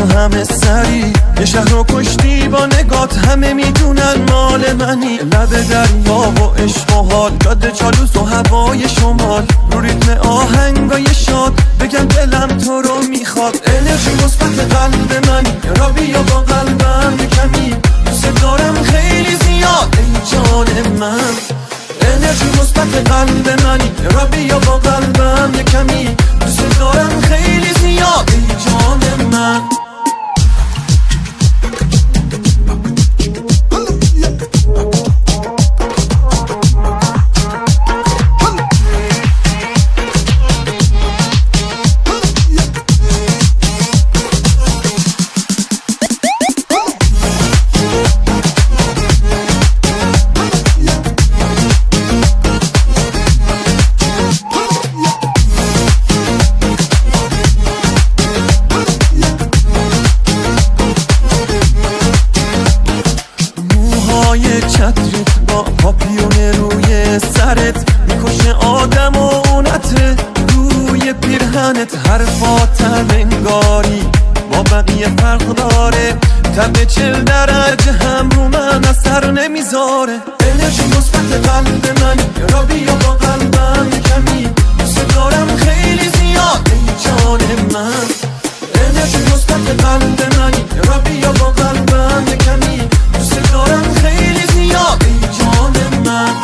تو همه سری یه شهر رو کشتی با نگات، همه میدونن مال منی. لب دریا و عشق و حال، جاده چالوس و هوای شمال، رو ریتم آهنگای شاد بگم دلم تو رو میخواد. انرژی مثبت قلب منی، را بیا با قلبم کمی، دوست دارم خیلی زیاد ای جان من. انرژی مثبت قلب منی، را بیا با قلبم کمی، دوست دارم خیلی زیاد ای جان من. چترت با پاپیون روی سرت میکشه آدم و اون عطر روی پیرهنت. حرفاتم انگاری با بقیه فرق داره، تب 40 درجه هم رو من اثر نمیذاره. انرژی مثبت قلب من، را بیا با قلبم کمی، دوست دارم خیلی زیاد ای جان من. انرژی مثبت قلب من، را بیا با قلبم کمی، دوست دارم خیلی زیاد ای جان من.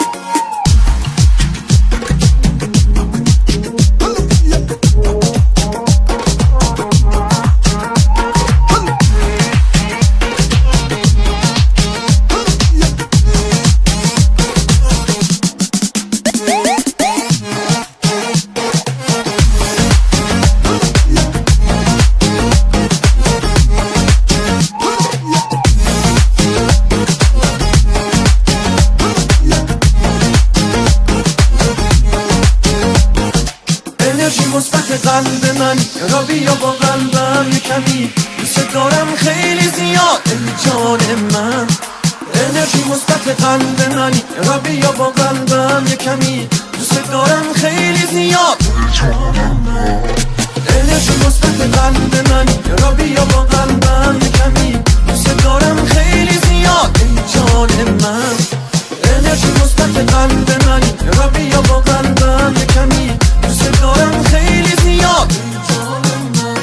مثبت قلب من، را بیا با قلبم کمی، دوست دارم خیلی زیاد ای جان من. انرژی مثبت قلب من، را بیا با قلبم کمی، دوست دارم خیلی زیاد ای جان من. انرژی مثبت قلب من، را بیا با قلبم کمی، دوست دارم خیلی زیاد ای جان من. انرژی مثبت قلب من، را بیا با قلبم کمی، دوست دارم خیلی زیاد ای جان من.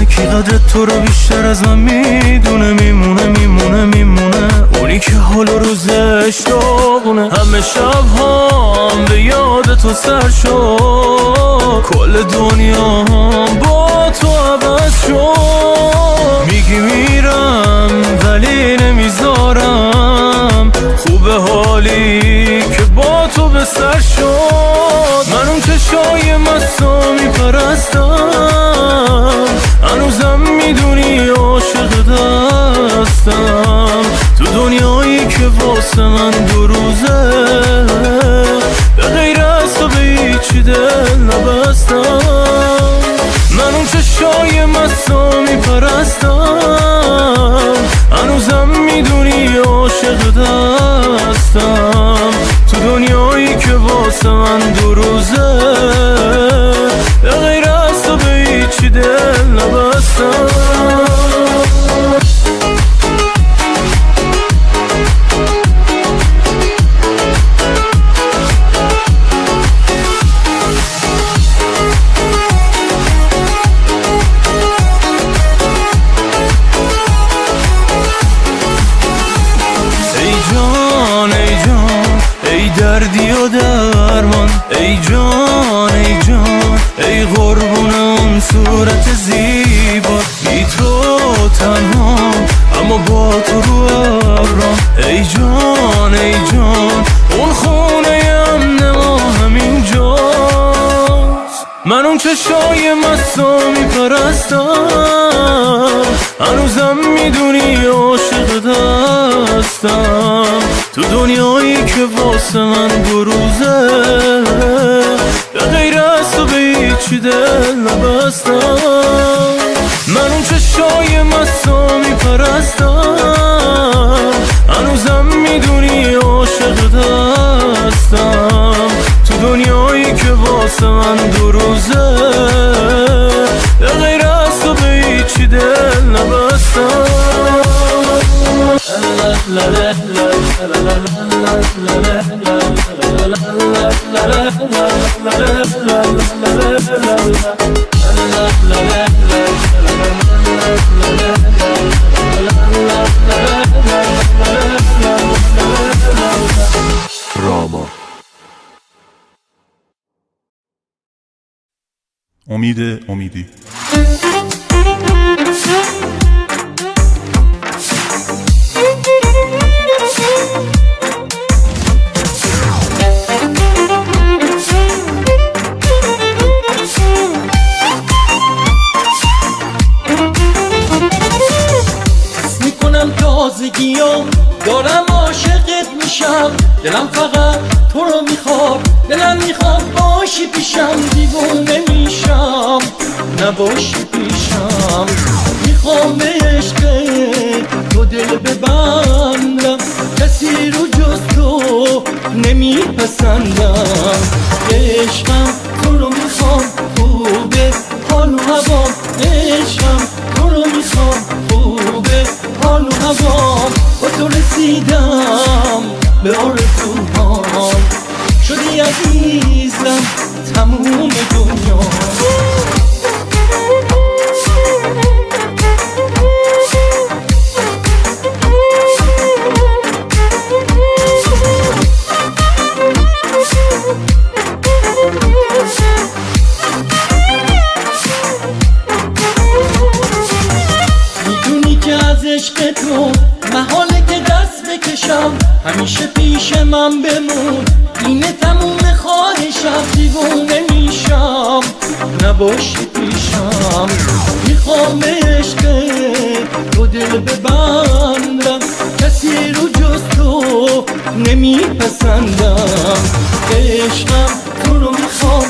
کی قدر تو رو بیشتر از من میدونه، میمونه اونی که حال و روزش داغونه. همه شب هم به یاد تو سر شد، کل دنیا هم با تو عوض شد. میگی میرم ولی نمیذارم، خوبه حالی که با تو به سر شد. من اون چشای مستا میپرستم، هنوزم میدونی عاشق دستم. تو دنیایی که واسه من 2 روزه، به غیر از تو به هیچی دل نبستم. من اون چشای مستا میپرستم، هنوزم میدونی عاشق دستم. تو دنیایی که واسه من 2 روزه، به غیر از تو به هیچی دل نبستم. ای دردی و درمان، ای جان من اون چشای مستو میپرستم، هنوزم میدونی عاشق دستم، تو دنیایی که واسه من دو روزه، به غیر از تو به هیچی دل نبستم. من اون چشای مستو میپرستم، هنوزم میدونی عاشق دستم، تو دنیایی که واسه من دو روزه، به غیر از تو به هیچی دل نبستم. امیدی تازگیام دارم عاشقت میشم، دلم فقط تو رو میخواد، دلم میخواد باشی پیشم، دیوونه میشم نباشی پیشم. میخوام به عشق تو دل ببندم، کسی رو جز تو نمیپسندم. عشقم تو رو میخوام، خوبه حال و هوام، عشقم تو رو میخوام، خوبه حال و هوام. با تو رسیدم به آرزوهام، شدی عزیزم تموم دنیا. میدونی که از عشق تو محاله که دست بکشم، همیشه پیش من بمون، اینه تموم خواهشم، دیوونه میشم نباشی پیشم. میخوام به عشق تو دل ببندم، کسی رو جز تو نمیپسندم. عشقم تو رو میخوام،